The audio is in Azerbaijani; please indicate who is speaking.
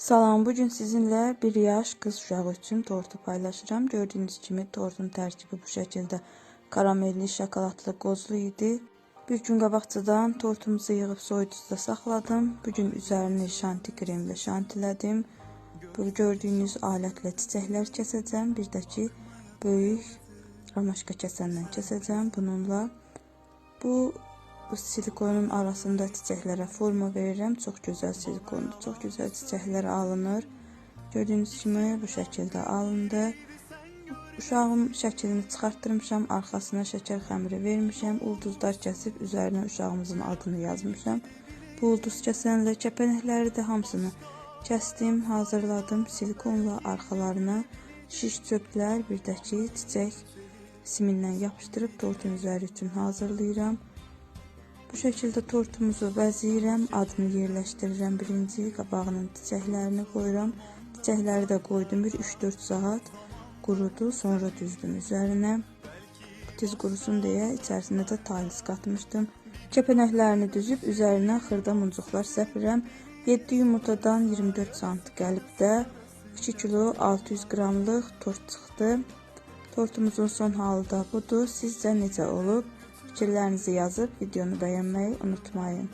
Speaker 1: Salam, bugün sizinle 1 yaş kız uşağı üçün tortu paylaşıram. Gördüğünüz kimi tortun tərkibi bu şəkildə karamelli, şokoladlı, qozlu idi. Bir gün qabaqcadan tortumuzu yığıb soyuducuda saxladım. Bugün üzərini şanti kremlə şantilədim. Bu gördüyünüz alətlə çiçəklər kəsəcəm. Bir də ki, böyük ramaşka kəsəndən kəsəcəm bununla. Bu silikonun arasında çiçəklərə forma verirəm. Çox gözəl silikondur. Çox gözəl çiçəklər alınır. Gördüyünüz kimi bu şəkildə alındı. Uşağın şəklini çıxartdırmışam. Arxasına şəkər xəmiri vermişəm. Ulduzlar kəsib üzərinə uşağımızın adını yazmışam. Bu ulduz kəsənlə kəpənəkləri də hamısını kəsdim, hazırladım. Silikonla arxalarına şiş çöplər, bir də ki, çiçək simindən yapışdırıb tortun üzəri üçün hazırlayıram. Bu şəkildə tortumuzu bəzəyirəm, adını yerləşdirirəm. Birinci qabağının çiçəklərini qoyuram. Çiçəkləri də qoydum, bir 3-4 saat qurudu, sonra düzdüm üzərinə. Tez qurusun deyə içərisində də talis qatmışdım. Kəpənəklərini düzüb üzərinə xırda muncuqlar səpirəm. 7 yumurtadan 24 sant qəlibdə 2 kilo 600 qramlıq tort çıxdı. Tortumuzun son halı da budur. Sizcə necə olub? Fikirlərinizi yazıb videonu bəyənməyi unutmayın.